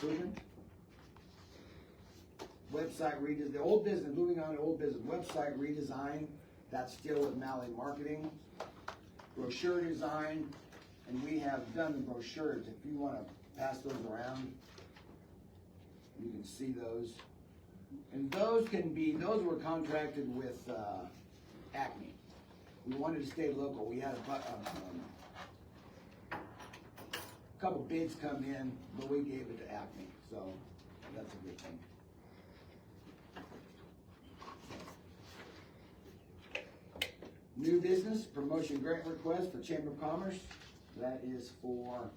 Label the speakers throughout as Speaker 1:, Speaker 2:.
Speaker 1: improvement. Website redesign, the old business, moving on to old business, website redesign, that's still with Malley Marketing. Brochure design, and we have done the brochures. If you want to pass those around, you can see those. And those were contracted with Acme. We wanted to stay local. We had a couple bids come in, but we gave it to Acme, so that's a good thing. New business, promotion grant request for Chamber of Commerce. That is for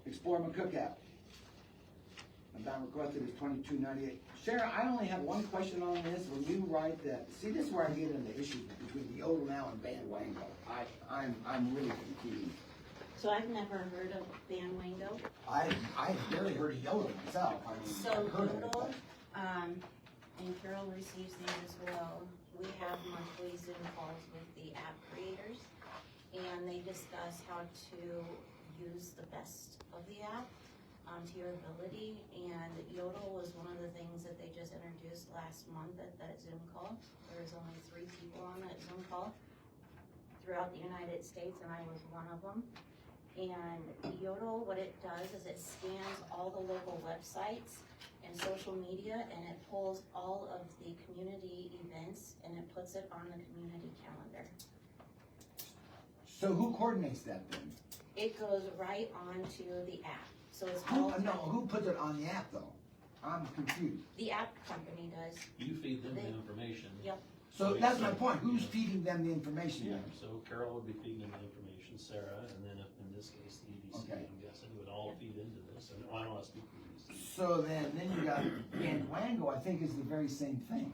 Speaker 1: Explore McCook app. Amount requested is $22.98. Sarah, I only have one question on this. When you write that, see, this is where I get into issues between the Yodel now and Van Wango. I'm really confused.
Speaker 2: So I've never heard of Van Wango.
Speaker 1: I've barely heard of Yodel myself. I mean,
Speaker 2: So Yodel, and Carol receives these as well. We have monthly Zoom calls with the app creators, and they discuss how to use the best of the app to your ability. And Yodel was one of the things that they just introduced last month at that Zoom call. There was only 3 people on that Zoom call throughout the United States, and I was one of them. And Yodel, what it does is it scans all the local websites and social media, and it pulls all of the community events and it puts it on the community calendar.
Speaker 1: So who coordinates that then?
Speaker 2: It goes right onto the app. So it's all
Speaker 1: Who puts it on the app though? I'm confused.
Speaker 2: the app company does.
Speaker 3: You feed them the information.
Speaker 2: Yep.
Speaker 1: So that's my point. Who's feeding them the information
Speaker 3: Yeah,
Speaker 1: then?
Speaker 3: so Carol would be feeding them the information, Sarah, and then in this case, the EDC,
Speaker 1: Okay.
Speaker 3: I'm guessing, would all feed into this. And I don't want to speak for EDC.
Speaker 1: So then you got Van Wango, I think is the very same thing.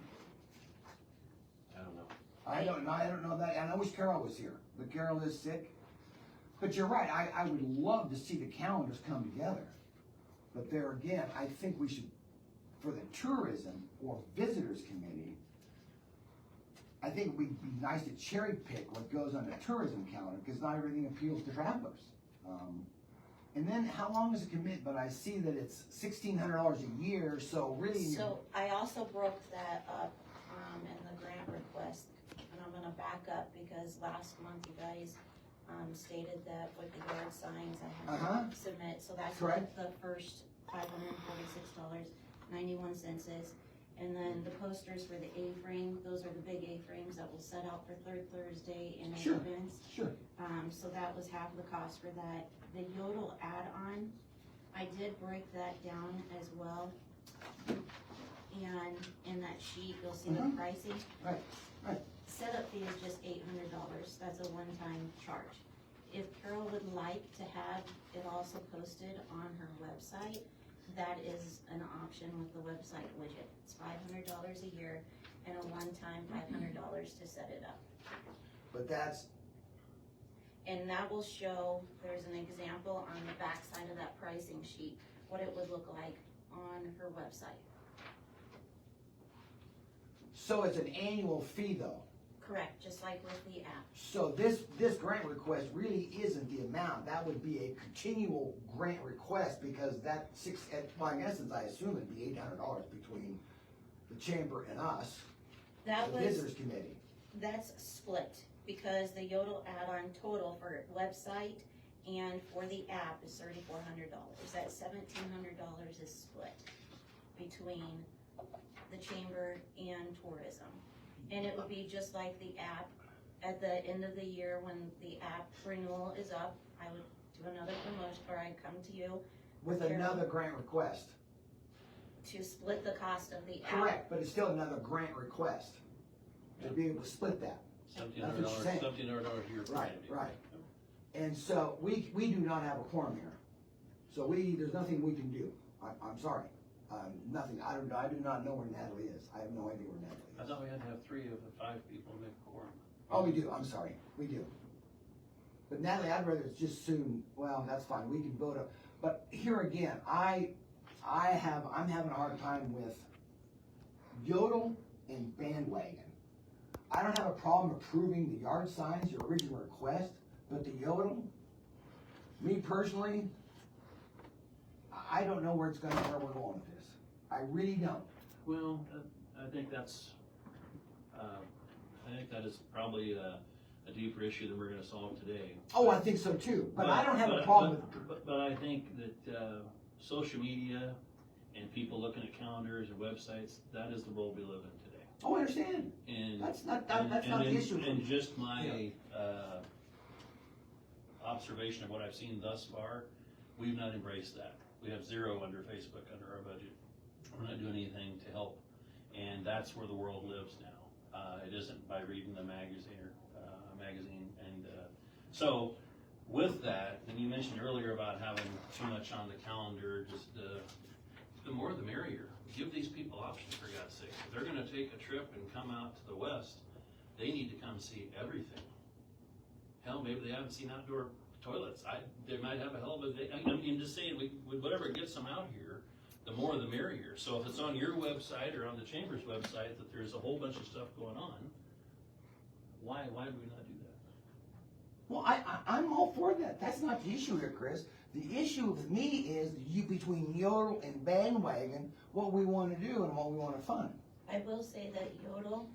Speaker 3: I don't know.
Speaker 1: I don't know that, and I wish Carol was here, but Carol is sick. But you're right, I would love to see the calendars come together. But there again, I think we should, for the tourism or visitors committee, I think it would be nice to cherry pick what goes on the tourism calendar, because not everything appeals to travelers. And then how long is it commit? But I see that it's $1,600 a year, so really.
Speaker 2: So I also broke that up in the grant request, and I'm gonna back up because last month you guys stated that with the yard signs I had to submit, so that's what the first $546.91 is. And then the posters for the A-frame, those are the big A-frames that will set out for Third Thursday in events.
Speaker 1: Sure.
Speaker 2: So that was half the cost for that. The Yodel add-on, I did break that down as well. And in that sheet, you'll see the pricing.
Speaker 1: Right.
Speaker 2: Setup fee is just $800. That's a one-time charge. If Carol would like to have it also posted on her website, that is an option with the website widget. It's $500 a year and a one-time $500 to set it up.
Speaker 1: But that's.
Speaker 2: And that will show, there's an example on the back side of that pricing sheet, what it would look like on her website.
Speaker 1: So it's an annual fee though?
Speaker 2: Correct, just like with the app.
Speaker 1: So this grant request really isn't the amount. That would be a continual grant request, because that in essence, I assume it'd be $800 between the chamber and us, the visitors committee.
Speaker 2: That's split, because the Yodel add-on total for website and for the app is $3,400. That $1,700 is split between the chamber and tourism. And it would be just like the app. At the end of the year, when the app renewal is up, I would do another promotion, or I'd come to you.
Speaker 1: With another grant request.
Speaker 2: To split the cost of the app.
Speaker 1: Correct, but it's still another grant request. To be able to split that.
Speaker 3: $1,700 a year.
Speaker 1: Right. And so we do not have a quorum here. So there's nothing we can do. I'm sorry. Nothing. I do not know where Natalie is. I have no idea where Natalie is.
Speaker 3: I thought we had to have 3 of the 5 people make a quorum.
Speaker 1: Oh, we do. I'm sorry. We do. But Natalie, I'd rather just soon. Well, that's fine. We can vote up. But here again, I'm having a hard time with Yodel and bandwagon. I don't have a problem approving the yard signs, your original request, But the yodel, me personally, I don't know where we're going with this. I really don't.
Speaker 3: Well, I think that is probably a deeper issue that we're gonna solve today.
Speaker 1: Oh, I think so too, but I don't have a problem with.
Speaker 3: But I think that, social media and people looking at calendars and websites, that is the world we live in today.
Speaker 1: Oh, I understand.
Speaker 3: And
Speaker 1: That's not the issue.
Speaker 3: And just my, observation of what I've seen thus far, we've not embraced that. We have zero under Facebook, under our budget. We're not doing anything to help, and that's where the world lives now. It isn't by reading the magazine and so with that, and you mentioned earlier about having too much on the calendar, just the more the merrier. Give these people options, for God's sake. If they're gonna take a trip and come out to the west, they need to come see everything. Hell, maybe they haven't seen outdoor toilets. They might have a hell of a day. I mean, just saying, whatever gets them out here, the more the merrier. So if it's on your website or on the chamber's website that there's a whole bunch of stuff going on, why do we not do that?
Speaker 1: Well, I'm all for that. That's not the issue here, Chris. The issue with me is between Yodel and Bandwagon, what we want to do and what we want to fund.
Speaker 2: I will say that Yodel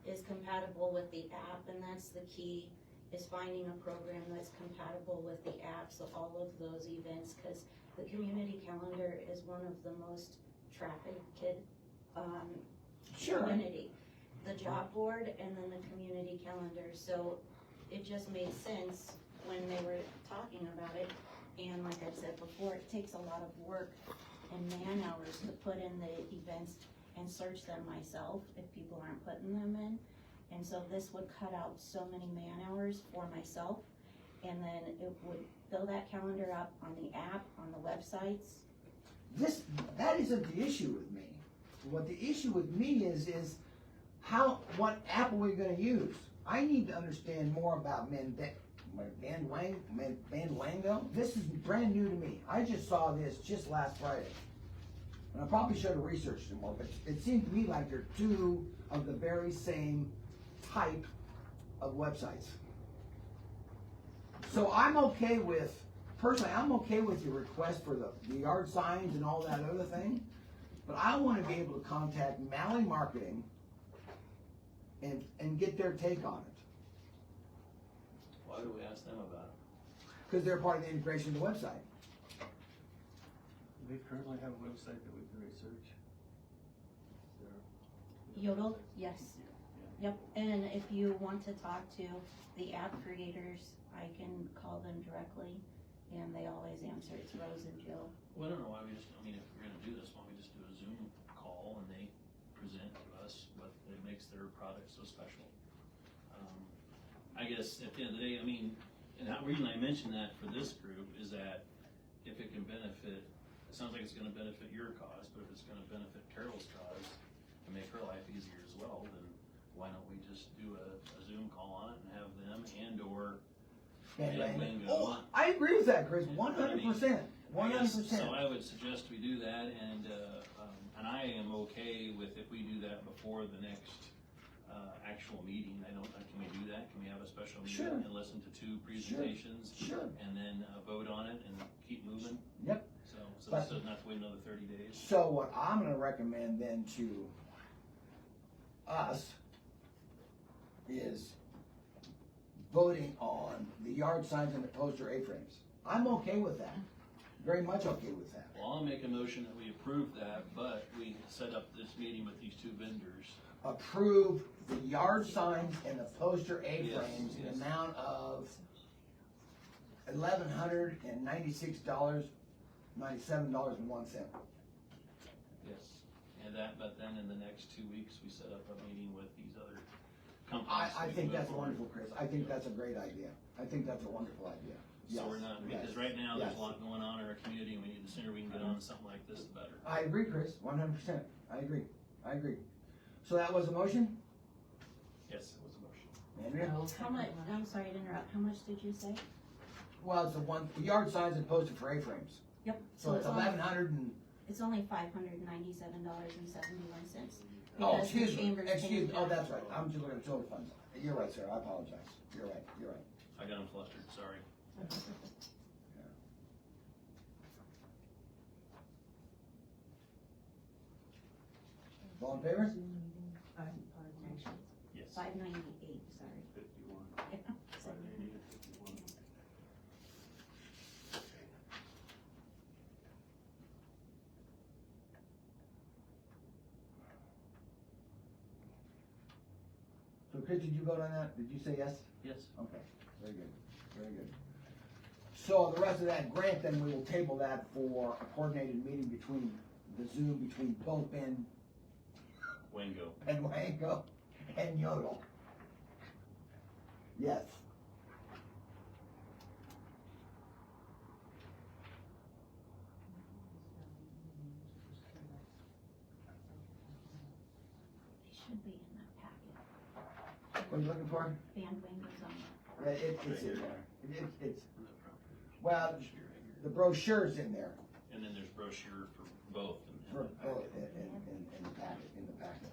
Speaker 2: is compatible with the app, and that's the key, is finding a program that's compatible with the app, so all of those events, because the community calendar is one of the most trafficked
Speaker 1: Sure.
Speaker 2: community. The job board and then the community calendar, so it just made sense when they were talking about it. And like I said before, it takes a lot of work and man hours to put in the events and search them myself if people aren't putting them in. And so this would cut out so many man hours for myself, and then it would fill that calendar up on the app, on the websites.
Speaker 1: That isn't the issue with me. What the issue with me is what app are we gonna use? I need to understand more about Bandwango. This is brand new to me. I just saw this just last Friday. And I probably should have researched it more, but it seemed to me like they're two of the very same type of websites. So I'm okay with your request for the yard signs and all that other thing, but I want to be able to contact Malley Marketing and get their take on it.
Speaker 3: Why do we ask them about it?
Speaker 1: Because they're part of the integration of the website.
Speaker 4: Do they currently have a website that we can research?
Speaker 2: Yodel, yes. Yep, and if you want to talk to the app creators, I can call them directly, and they always answer. It's Rose and Jill.
Speaker 3: Well, I don't know why if we're gonna do this, why don't we just do a Zoom call and they present to us what it makes their product so special? I guess at the end of the day, and the reason I mention that for this group is that if it can benefit, it sounds like it's gonna benefit your cause, but if it's gonna benefit Carol's cause and make her life easier as well, then why don't we just do a Zoom call on it and have them and/or Bandwagon
Speaker 1: Oh,
Speaker 3: on?
Speaker 1: I agree with that, Chris. 100%. 100%.
Speaker 3: So I would suggest we do that, and I am okay with if we do that before the next actual meeting. Can we do that? Can we have a special meeting
Speaker 1: Sure.
Speaker 3: and listen to two presentations?
Speaker 1: Sure.
Speaker 3: And then vote on it and keep moving?
Speaker 1: Yep.
Speaker 3: So
Speaker 1: But-
Speaker 3: this doesn't have to wait another 30 days?
Speaker 1: So what I'm gonna recommend then to us is voting on the yard signs and the poster A-frames. I'm okay with that. Very much okay with that.
Speaker 3: Well, I'll make a motion that we approve that, but we set up this meeting with these two vendors.
Speaker 1: Approve the yard signs and the poster A-frames in
Speaker 3: Yes,
Speaker 1: the
Speaker 3: yes.
Speaker 1: amount of $1,196.97.01.
Speaker 3: Yes. And but then in the next 2 weeks, we set up a meeting with these other companies.
Speaker 1: I
Speaker 3: We
Speaker 1: think
Speaker 3: move
Speaker 1: that's
Speaker 3: forward.
Speaker 1: wonderful, Chris. I think that's a great idea. I think that's a wonderful idea.
Speaker 3: So we're
Speaker 1: Yes,
Speaker 3: not,
Speaker 1: yes,
Speaker 3: because right now, there's
Speaker 1: yes.
Speaker 3: a lot going on in our community, and we need, the sooner we can get on something like this, the better.
Speaker 1: I agree, Chris, 100%. I agree. So that was a motion?
Speaker 3: Yes, it was a motion.
Speaker 1: Andrea?
Speaker 2: How much, I'm sorry to interrupt, how much did you say?
Speaker 1: Well, it's the yard signs and poster for A-frames.
Speaker 2: Yep.
Speaker 1: So it's 1,100 and,
Speaker 2: It's only $597.71.
Speaker 1: oh,
Speaker 2: Because the chamber's
Speaker 1: excuse me,
Speaker 2: paying
Speaker 1: oh,
Speaker 2: that.
Speaker 1: that's right. I'm just looking at total funds. You're right, sir, I apologize. You're right.
Speaker 3: I got them flustered, sorry.
Speaker 1: All in favor?
Speaker 3: Yes.
Speaker 2: 598, sorry.
Speaker 4: 51,
Speaker 2: Yeah.
Speaker 4: 580 to 51.
Speaker 1: So Chris, did you vote on that? Did you say yes?
Speaker 3: Yes.
Speaker 1: Okay, very good, very good. So the rest of that grant, then we will table that for a coordinated meeting between the Zoom, between both Ben
Speaker 3: Wango.
Speaker 1: and Wango and Yodel. Yes.
Speaker 2: It should be in that packet.
Speaker 1: What are you looking for?
Speaker 2: Bandwagon's on
Speaker 1: Yeah, it's in there. It's, well, the brochure's in there.
Speaker 3: And then there's brochure for both.
Speaker 1: For both in the packet, in the packet.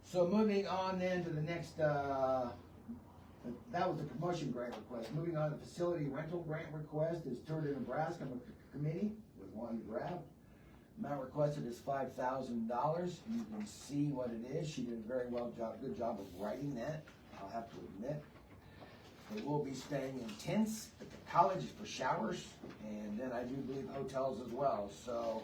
Speaker 1: So moving on then to the next, that was the promotion grant request. Moving on to the facility rental grant request is toured in Nebraska committee with Wanda Graff. Amount requested is $5,000. You can see what it is. She did a very good job of writing that, I'll have to admit. They will be staying in tents at the college for showers, and then I do believe hotels as well, so.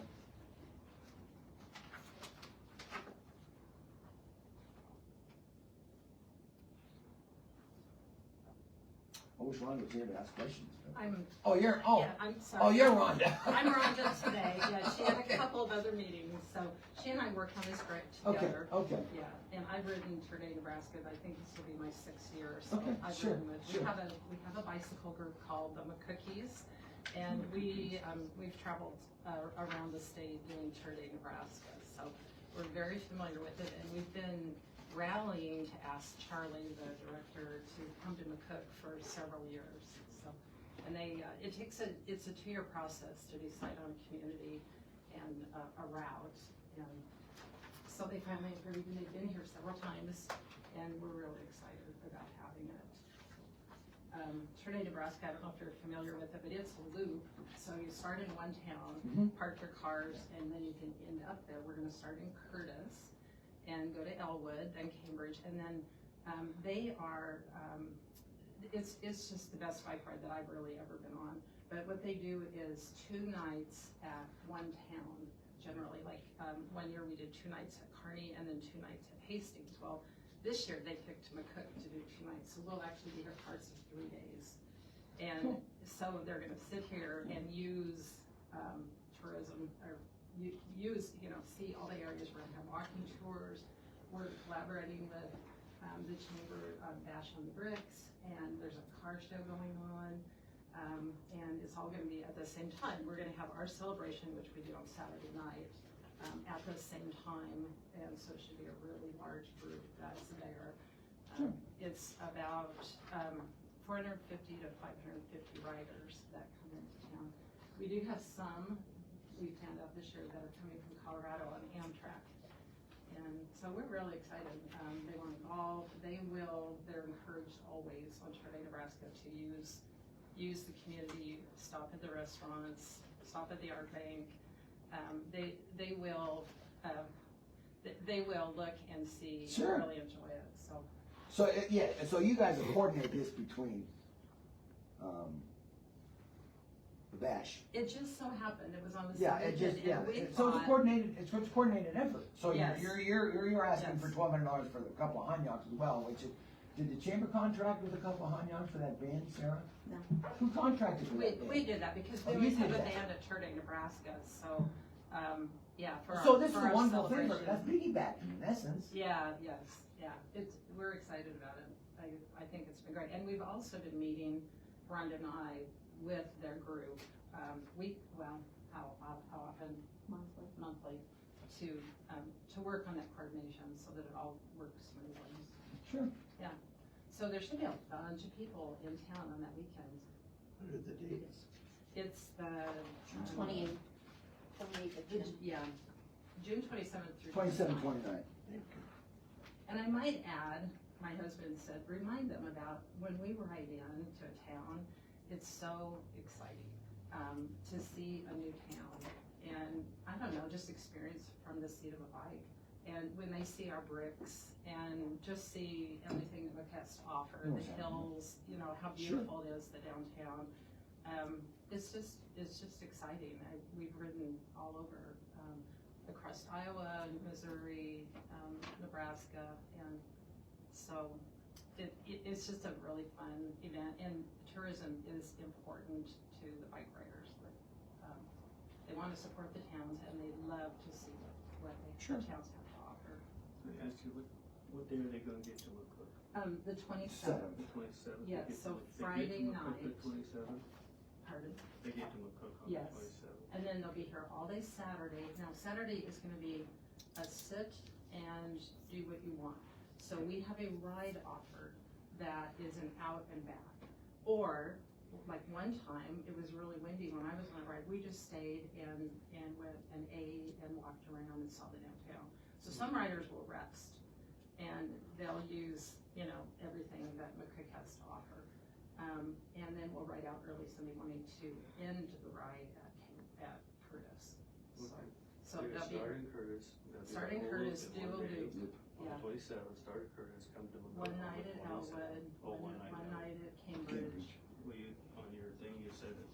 Speaker 1: I wish Rhonda was here to ask questions. Oh, you're,
Speaker 5: Yeah, I'm sorry.
Speaker 1: oh, you're Rhonda.
Speaker 5: I'm Rhonda today, yeah, she had a couple of other meetings, so she and I worked on this grant together.
Speaker 1: Okay.
Speaker 5: Yeah, and I've ridden Tournai, Nebraska, I think this will be my 6th year, so
Speaker 1: Okay,
Speaker 5: I've
Speaker 1: sure,
Speaker 5: ridden with,
Speaker 1: sure.
Speaker 5: we have a bicycle group called the McCookies, and we've traveled around the state doing Tournai, Nebraska, so we're very familiar with it, and we've been rallying to ask Charlie, the director, to come to McCook for several years, so. And it's a 2-year process to decide on a community and a route. And so they finally agreed, and they've been here several times, and we're really excited about having it. Tournai, Nebraska, I don't know if you're familiar with it, but it's a loop. So you start in one town, park your cars, and then you can end up there. We're gonna start in Curtis and go to Elwood, then Cambridge, and then they are, it's just the best bike ride that I've really ever been on. But what they do is 2 nights at one town, generally. Like 1 year we did 2 nights at Kearney and then 2 nights at Hastings. Well, this year they picked McCook to do 2 nights, so we'll actually be here parts of 3 days. And so they're gonna sit here and use tourism, or use, see all the areas. We're gonna have walking tours. We're collaborating with the Chamber Bash on the Bricks, and there's a car show going on, and it's all gonna be at the same time. We're gonna have our celebration, which we do on Saturday night, at the same time, and so it should be a really large group that's there. It's about 450 to 550 riders that come into town. We do have some, we found out this year, that are coming from Colorado on Amtrak. And so we're really excited. They want to golf. They're encouraged always on Tournai, Nebraska to use the community, stop at the restaurants, stop at the art bank. They will look and see,
Speaker 1: Sure.
Speaker 5: really enjoy it, so.
Speaker 1: So you guys will coordinate this between, the bash.
Speaker 5: It just so happened, it was on the
Speaker 1: Yeah,
Speaker 5: same
Speaker 1: it just,
Speaker 5: weekend,
Speaker 1: yeah,
Speaker 5: and we
Speaker 1: so it's
Speaker 5: thought,
Speaker 1: coordinated, it's a coordinated effort. So
Speaker 5: Yes.
Speaker 1: you're asking
Speaker 5: Yes.
Speaker 1: for $1,200 for the couple of hanyaks as well, which is, did the chamber contract with a couple of hanyaks for that band, Sarah?
Speaker 2: No.
Speaker 1: Who contracted for that band?
Speaker 5: we did that because
Speaker 1: Oh,
Speaker 5: we
Speaker 1: you
Speaker 5: always have
Speaker 1: did
Speaker 5: a
Speaker 1: that.
Speaker 5: band at Tournai, Nebraska, so, yeah, for our,
Speaker 1: So this is
Speaker 5: for
Speaker 1: a
Speaker 5: our
Speaker 1: wonderful thing,
Speaker 5: celebration.
Speaker 1: that's piggybacking in essence.
Speaker 5: Yeah, yes, yeah, we're excited about it. I think it's been great. And we've also been meeting, Rhonda and I, with their group, how often? Monthly, to work on that coordination so that it all works smoothly.
Speaker 1: Sure.
Speaker 5: Yeah, so there should be a bunch of people in town on that weekend.
Speaker 4: What are the dates?
Speaker 5: It's the.
Speaker 2: 28th.
Speaker 5: Yeah, June 27th through.
Speaker 1: 27,
Speaker 5: 29th.
Speaker 1: 29.
Speaker 5: And I might add, my husband said, remind them about when we ride into a town, it's so exciting, to see a new town. And I don't know, just experience from the seat of a bike. And when they see our bricks and just see everything that McCook has to offer, the hills, you know, how beautiful it is, the downtown. It's just exciting. We've ridden all over, across Iowa, Missouri, Nebraska, and so it's just a really fun event. And tourism is important to the bike riders. They want to support the towns, and they love to see what the towns have to offer.
Speaker 4: Let me ask you, what day are they gonna get to McCook?
Speaker 5: The 27th.
Speaker 4: The 27th?
Speaker 5: Yeah, so Friday
Speaker 4: The
Speaker 5: night.
Speaker 4: 27th?
Speaker 5: Pardon?
Speaker 4: They get to McCook on the
Speaker 5: Yes.
Speaker 4: 27th?
Speaker 5: And then they'll be here all day Saturday. Now, Saturday is gonna be a sit and do what you want. So we have a ride offered that is an out and back. Or, like one time, it was really windy when I was on a ride, we just stayed and went and ate and walked around and saw the downtown. So some riders will rest and they'll use, you know, everything that McCook has to offer. And then we'll ride out early Sunday morning to end the ride at Curtis. So
Speaker 4: You're
Speaker 5: they'll be
Speaker 4: starting Curtis.
Speaker 5: starting Curtis, do a loop.
Speaker 4: On
Speaker 5: Yeah.
Speaker 4: the 27th, start at Curtis, come to McCook.
Speaker 5: One
Speaker 4: on the
Speaker 5: night at
Speaker 4: 27th.
Speaker 5: Elwood,
Speaker 4: Oh, one night.
Speaker 5: at Cambridge.
Speaker 4: Well, on your thing, you said that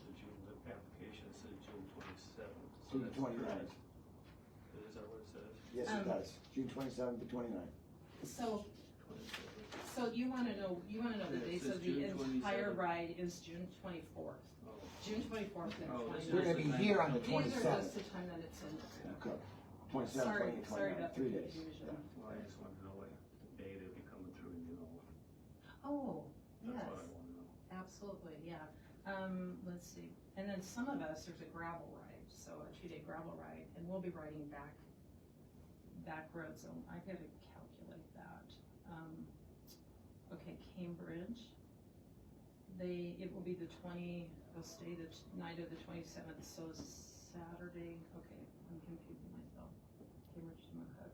Speaker 4: the application said June 27th. So
Speaker 1: June
Speaker 4: that's
Speaker 1: 29th.
Speaker 4: Is that what it says?
Speaker 1: Yes, it does. June 27th to 29th.
Speaker 5: So
Speaker 4: 27th.
Speaker 5: So you wanna know the
Speaker 4: Yeah, it
Speaker 5: dates
Speaker 4: says
Speaker 5: of the
Speaker 4: June
Speaker 5: entire
Speaker 4: 27th.
Speaker 5: ride is June 24th.
Speaker 4: Oh.
Speaker 5: June 24th and
Speaker 4: Oh, this is
Speaker 1: We're
Speaker 5: 29th.
Speaker 1: gonna be
Speaker 4: the
Speaker 1: here on the
Speaker 5: These are just
Speaker 1: 27th.
Speaker 5: the time that it's in.
Speaker 1: Okay. 27th,
Speaker 5: Sorry
Speaker 1: 28th, 29th,
Speaker 5: about the
Speaker 1: 3 days.
Speaker 5: confusion.
Speaker 4: Well, I just wanted to know what day they'll be coming through, and you know,
Speaker 5: Oh,
Speaker 4: that's
Speaker 5: yes,
Speaker 4: what I wanna know.
Speaker 5: absolutely, yeah. Let's see, and then some of us, there's a gravel ride, so a 2-day gravel ride, and we'll be riding back roads, so I gotta calculate that. Okay, Cambridge, it will be they'll stay the night of the 27th, so Saturday, okay, I'm confusing myself. Cambridge to McCook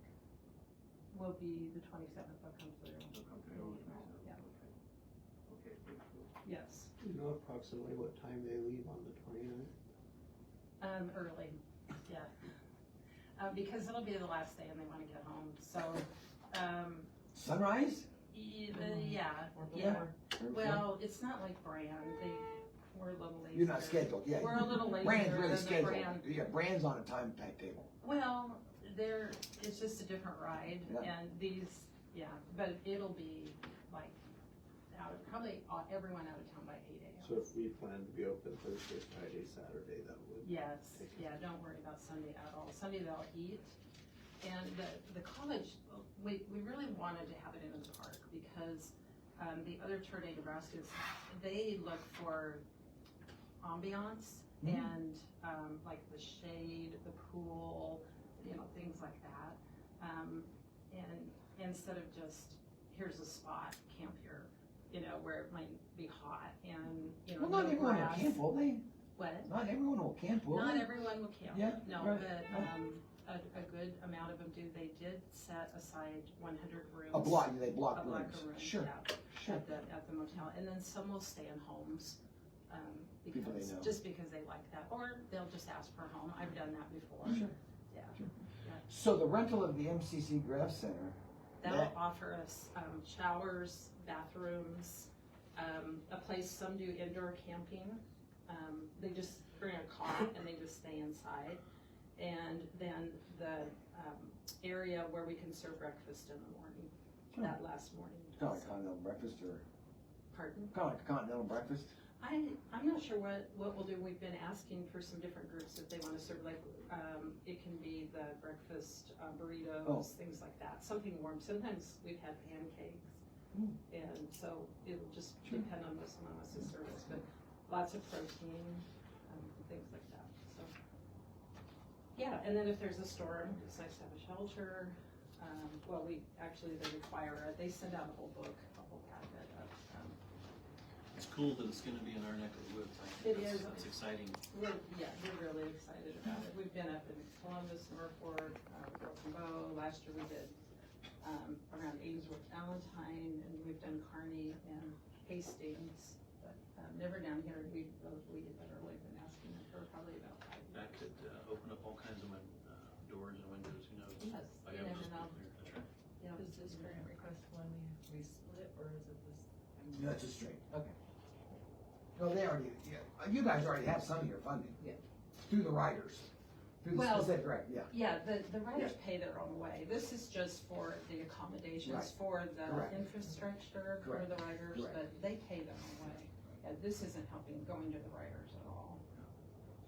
Speaker 5: will be the 27th, they'll come through.
Speaker 4: They'll come through,
Speaker 5: Yeah.
Speaker 4: okay, pretty cool.
Speaker 5: Yes,
Speaker 6: Do you know approximately what time they leave on the 29th?
Speaker 5: early, yeah. Because it'll be the last day and they wanna get home, so,
Speaker 1: Sunrise?
Speaker 5: yeah. Well, it's not like Brand, we're a little lazier.
Speaker 1: You're not scheduled, yeah.
Speaker 5: We're a little lazier
Speaker 1: Brand's
Speaker 5: than
Speaker 1: really
Speaker 5: the
Speaker 1: scheduled.
Speaker 5: Brand.
Speaker 1: Yeah, Brand's on a timetable.
Speaker 5: Well, it's just a different ride,
Speaker 1: Yeah.
Speaker 5: and these, yeah, but it'll be like, probably everyone out of town by 8 a.m.
Speaker 6: So if we plan to be open Thursday, Friday, Saturday, that would.
Speaker 5: Yes, yeah, don't worry about Sunday at all. Sunday they'll eat. And the college, we really wanted to have it in the park because the other Tour de Nebraskas, they look for ambiance and like the shade, the pool, you know, things like that. And instead of just, here's a spot, camp here, you know, where it might be hot and, you know,
Speaker 1: Well, not
Speaker 5: no
Speaker 1: everyone will
Speaker 5: grass.
Speaker 1: camp, will they?
Speaker 5: What?
Speaker 1: Not everyone will camp, will
Speaker 5: Not
Speaker 1: they?
Speaker 5: everyone will camp.
Speaker 1: Yeah,
Speaker 5: No,
Speaker 1: right.
Speaker 5: but a good amount of them do. They did set aside 100 rooms.
Speaker 1: A block, they block
Speaker 5: A block
Speaker 1: rooms.
Speaker 5: of rooms,
Speaker 1: Sure,
Speaker 5: yeah,
Speaker 1: sure.
Speaker 5: at the motel. And then some will stay in homes,
Speaker 1: People they know.
Speaker 5: just because they like that. Or they'll just ask for a home. I've done that before.
Speaker 1: Sure.
Speaker 5: Yeah.
Speaker 1: So the rental of the MCC Graph Center,
Speaker 5: That'll
Speaker 1: That-
Speaker 5: offer us showers, bathrooms, a place, some do indoor camping. They just bring a cot and they just stay inside. And then the area where we can serve breakfast in the morning, that last morning.
Speaker 1: kind of like a continental breakfast or,
Speaker 5: Pardon?
Speaker 1: kind of like a continental breakfast?
Speaker 5: I'm not sure what we'll do. We've been asking for some different groups if they want to serve, like, it can be the breakfast, burritos,
Speaker 1: Oh.
Speaker 5: things like that, something warm. Sometimes we've had pancakes.
Speaker 1: Mm.
Speaker 5: And so it'll just
Speaker 1: Sure.
Speaker 5: depend on what's on us to service, but lots of protein, things like that, so. Yeah, and then if there's a storm, it's nice to have a shelter. Well, they require it. They send out a whole book, a whole packet of,
Speaker 3: It's cool that it's gonna be in our neck of the woods. I
Speaker 5: It
Speaker 3: think
Speaker 5: is.
Speaker 3: That's exciting.
Speaker 5: we're really excited about it. We've been up in Columbus, Norfolk, Broken Bow. Last year we did around Ainsworth, Valentine, and we've done Kearney and Hastings, but, never down here. We did that early, been asking them for probably about 5 years.
Speaker 3: That could, open up all kinds of, doors and windows, who knows?
Speaker 5: Yes,
Speaker 3: Like
Speaker 5: you
Speaker 3: I was
Speaker 5: never
Speaker 3: just
Speaker 5: know.
Speaker 3: clear, that's right.
Speaker 5: Yeah,
Speaker 7: Is this grant request one we split, or is it this?
Speaker 1: No, it's just straight.
Speaker 7: Okay.
Speaker 1: No, they already, yeah, you guys already have some of your funding.
Speaker 7: Yeah.
Speaker 1: Through the riders, through the
Speaker 5: Well,
Speaker 1: specific, right, yeah.
Speaker 5: Yeah, the riders pay their own way. This is just for the accommodations,
Speaker 1: Right.
Speaker 5: for the
Speaker 1: Correct.
Speaker 5: infrastructure, for
Speaker 1: Correct.
Speaker 5: the riders,
Speaker 1: Correct.
Speaker 5: but they pay their own way. Yeah, this isn't helping going to the riders at all.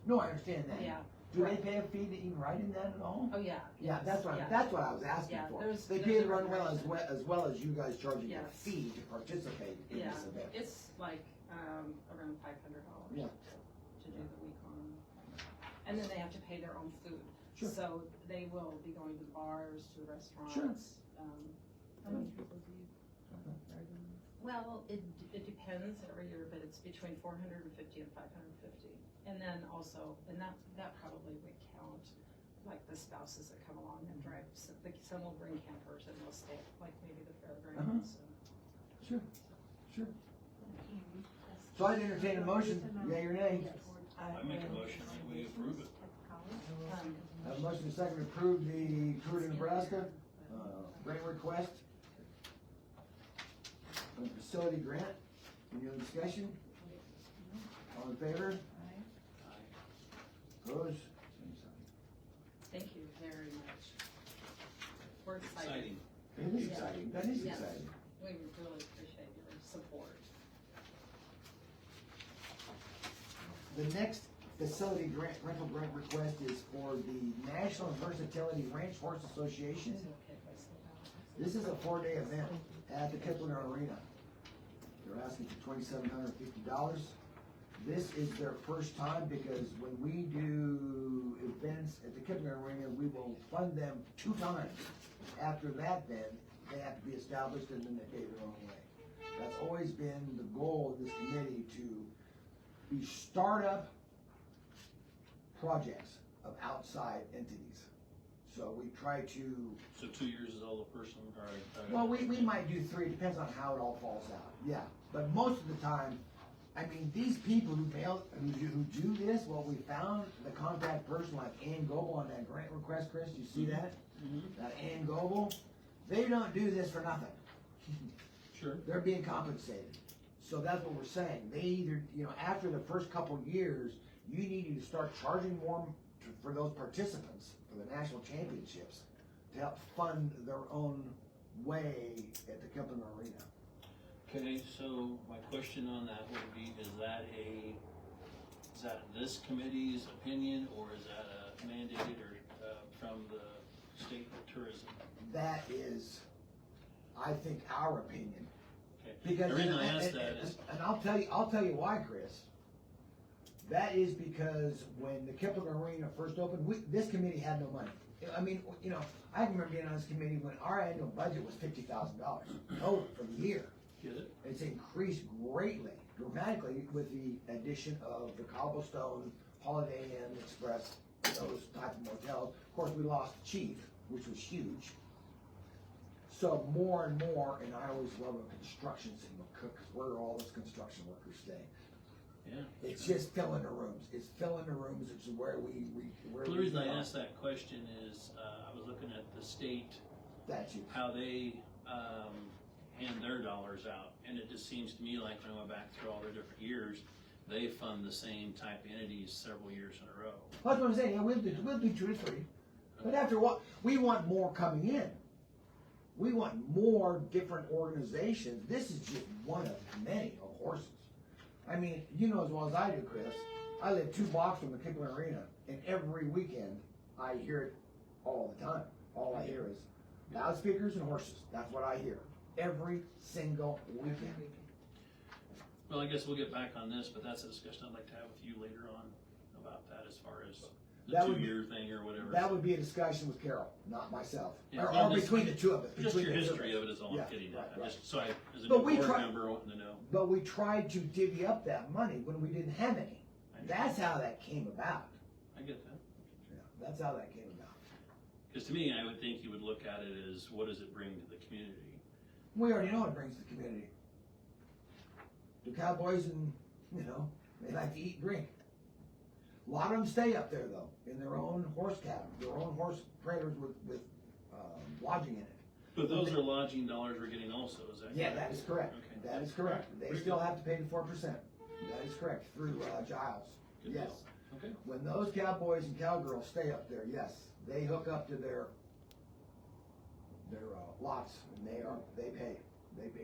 Speaker 1: No, I understand that.
Speaker 5: Yeah.
Speaker 1: Do they pay a fee to even ride in that at all?
Speaker 5: Oh, yeah.
Speaker 1: Yeah,
Speaker 5: yes,
Speaker 1: that's what,
Speaker 5: yeah.
Speaker 1: that's what I was asking
Speaker 5: Yeah,
Speaker 1: for.
Speaker 5: there's-
Speaker 1: They
Speaker 5: there's
Speaker 1: pay
Speaker 5: a
Speaker 1: to run well
Speaker 5: regulation.
Speaker 1: as well as you guys charging a
Speaker 5: Yes.
Speaker 1: fee to participate in
Speaker 5: Yeah,
Speaker 1: this event.
Speaker 5: it's like, around $500
Speaker 1: Yeah.
Speaker 5: to do the week on. And then they have to pay their own food.
Speaker 1: Sure.
Speaker 5: So they will be going to the bars, to the restaurants.
Speaker 1: Sure.
Speaker 7: How many people do you ride in?
Speaker 5: Well, it depends every year, but it's between 450 and 550. And then also, and that probably would count, like the spouses that come along and drive. Some will bring campers and they'll stay, at, like maybe the fairgrounds.
Speaker 1: Sure, sure. So I'd entertain a motion, yea or nay.
Speaker 3: I make a motion that we approve it.
Speaker 1: I have a motion to second to approve the Tour de Nebraska, grant request. On facility grant, any other discussion? All in favor? Opposed? Same sign.
Speaker 5: Thank you very much. We're excited.
Speaker 3: Exciting.
Speaker 1: It is exciting, that is
Speaker 5: Yes.
Speaker 1: exciting.
Speaker 5: We really appreciate your support.
Speaker 1: The next facility grant, rental grant request is for the National Versatility Ranch Horse Association.
Speaker 5: Is it okay if I sit down?
Speaker 1: This is a 4-day event at the Kiplinger Arena. They're asking for $2,750. This is their first time because when we do events at the Kiplinger Arena, we will fund them 2 times. After that, then, they have to be established and then they pay their own way. That's always been the goal of this committee, to be startup projects of outside entities. So we try to,
Speaker 3: So 2 years is all the person, all right.
Speaker 1: well, we might do 3, depends on how it all falls out, yeah. But most of the time, I mean, these people who do this, what we found, the contact person like Ann Goble on that grant request, Chris, you see that? That Ann Goble, they don't do this for nothing.
Speaker 3: Sure.
Speaker 1: They're being compensated. So that's what we're saying. They either, after the first couple years, you need to start charging more for those participants for the national championships to help fund their own way at the Kiplinger Arena.
Speaker 3: Okay, so my question on that would be, is that this committee's opinion, or is that a mandated or from the state tourism?
Speaker 1: That is, I think, our opinion.
Speaker 3: Okay.
Speaker 1: Because,
Speaker 3: The reason I ask that is,
Speaker 1: and I'll tell you why, Chris. That is because when the Kiplinger Arena first opened, this committee had no money. I mean, I can remember being on this committee when our annual budget was $50,000 total for the year.
Speaker 3: get it?
Speaker 1: It's increased greatly, dramatically, with the addition of the Cobblestone, Holiday Inn Express, those type of motels. Of course, we lost the Chief, which was huge. So more and more, and I always love a construction in McCook, because where do all those construction workers stay?
Speaker 3: Yeah.
Speaker 1: It's just filling the rooms. It's filling the rooms. It's where we
Speaker 3: Well, the reason I asked that question is, I was looking at the state,
Speaker 1: That's you.
Speaker 3: how they, hand their dollars out, and it just seems to me like when I went back through all their different years, they fund the same type entities several years in a row.
Speaker 1: That's what I'm saying. Yeah, we'll do 2 to 3. But after what, we want more coming in. We want more different organizations. This is just one of many of horses. I mean, you know as well as I do, Chris. I live 2 blocks from the Kiplinger Arena, and every weekend I hear it all the time. All I hear is loudspeakers and horses. That's what I hear every single weekend.
Speaker 3: Well, I guess we'll get back on this, but that's a discussion I'd like to have with you later on about that, as far as the
Speaker 1: That would be-
Speaker 3: 2-year thing or whatever.
Speaker 1: That would be a discussion with Carol, not myself,
Speaker 3: Yeah,
Speaker 1: or
Speaker 3: well,
Speaker 1: between the 2 of us.
Speaker 3: Just
Speaker 1: between
Speaker 3: your
Speaker 1: the 2
Speaker 3: history of it is all
Speaker 1: Yeah,
Speaker 3: I'm getting
Speaker 1: right,
Speaker 3: at.
Speaker 1: right.
Speaker 3: Just so I, as a
Speaker 1: But
Speaker 3: new
Speaker 1: we
Speaker 3: board
Speaker 1: try-
Speaker 3: member, wanting to know.
Speaker 1: But we tried to divvy up that money when we didn't have any. That's how that came about.
Speaker 3: I get that.
Speaker 1: Yeah, that's how that came about.
Speaker 3: Because to me, I would think you would look at it as, what does it bring to the community?
Speaker 1: We already know it brings the community. The cowboys and, you know, they like to eat and drink. A lot of them stay up there though, in their own horse cabin, their own horse trailers with lodging in it.
Speaker 3: But those are lodging dollars we're getting also, is that correct?
Speaker 1: Yeah, that is correct.
Speaker 3: Okay.
Speaker 1: That is correct. They
Speaker 3: Pretty
Speaker 1: still
Speaker 3: good.
Speaker 1: have to pay the 4%. That is correct, through Giles.
Speaker 3: Good
Speaker 1: Yes.
Speaker 3: deal. Okay.
Speaker 1: When those cowboys and cowgirls stay up there, yes, they hook up to their lots, and they pay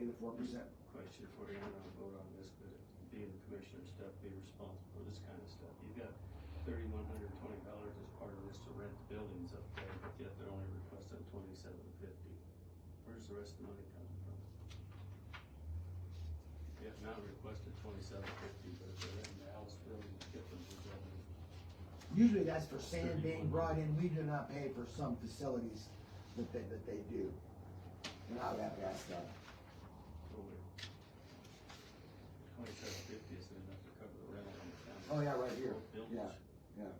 Speaker 1: the 4%.
Speaker 4: Question for you, I'm gonna vote on this, but being the commissioner stuff, be responsible for this kind of stuff. You've got $3,120 as part of this to rent the buildings up there, but yet they're only requesting $2,750. Where's the rest of the money coming from? You have now requested $2,750, but if they're renting the house building, get them to building.
Speaker 1: Usually that's for sand being brought in. We do not pay for some facilities that they do. And I would have to ask that.
Speaker 4: $2,750 isn't enough to cover the rental on the family.
Speaker 1: Oh, yeah, right here.
Speaker 4: Buildings.
Speaker 1: Yeah.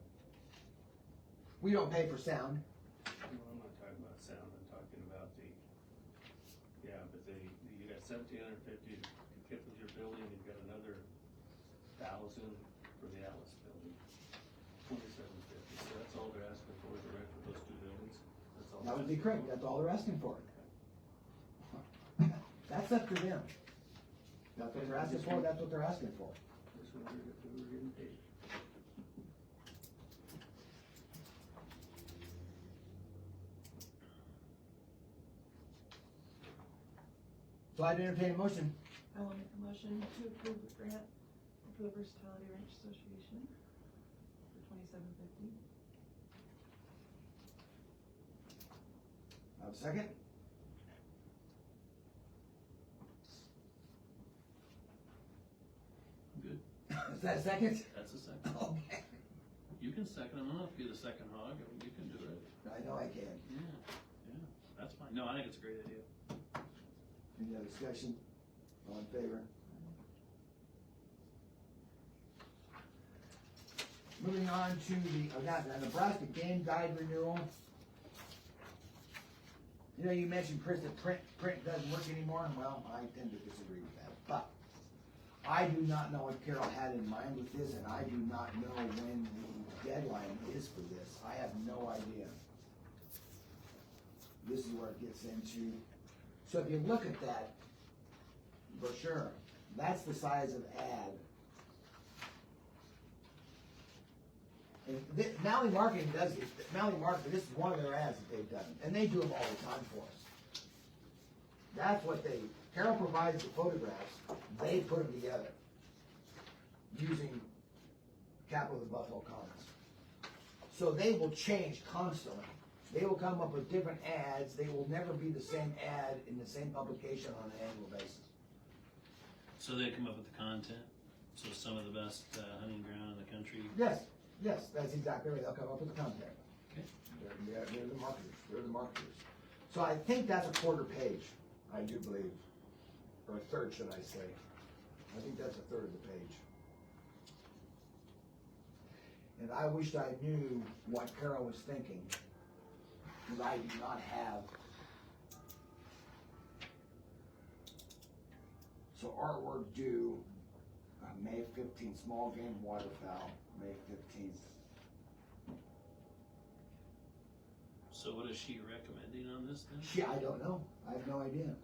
Speaker 1: We don't pay for sound.
Speaker 4: No, I'm not talking about sound, I'm talking about you got $1,750 to keep with your building, you've got another $1,000 for the Alice building. $2,750, so that's all they're asking for, is the rent for those two buildings? That's all
Speaker 1: That would
Speaker 4: they're
Speaker 1: be
Speaker 4: asking
Speaker 1: correct.
Speaker 4: for?
Speaker 1: That's all they're asking for. That's up to them. That's what they're asking for. That's what they're asking for.
Speaker 4: Just wondered if we were getting paid.
Speaker 1: So I'd entertain a motion.
Speaker 7: I will make a motion to approve the grant for the Versatility Ranch Association for $2,750.
Speaker 1: Have a second?
Speaker 3: Good.
Speaker 1: Is that a second?
Speaker 3: That's a second.
Speaker 1: Okay.
Speaker 3: You can second. I don't know if you're the second hog. I mean, you can do it.
Speaker 1: I know I can.
Speaker 3: Yeah. That's fine. No, I think it's a great idea.
Speaker 1: Any other discussion? All in favor? Moving on to the Nebraska Game Guide renewal. You know, you mentioned, Chris, that print doesn't work anymore. Well, I tend to disagree with that, but I do not know what Carol had in mind with this, and I do not know when the deadline is for this. I have no idea. This is where it gets into. So if you look at that brochure, that's the size of ad. And Malley Marketing does this. Malley Marketing, this is one of their ads that they've done, and they do them all the time for us. That's what Carol provides the photographs, they put them together using Capital of the Buffalo Commons. So they will change constantly. They will come up with different ads. They will never be the same ad in the same publication on an annual basis.
Speaker 3: So they come up with the content. So some of the best hunting ground in the country.
Speaker 1: Yes, that's exactly right. They'll come up with the content.
Speaker 3: Okay.
Speaker 1: They're the marketers. They're the marketers. So I think that's a quarter page, I do believe. Or a third, should I say. I think that's a third of the page. And I wished I knew what Carol was thinking, because I do not have. So artwork due May 15th, small game waterfowl, May 15th.
Speaker 3: So what is she recommending on this then?
Speaker 1: I don't know. I have no idea.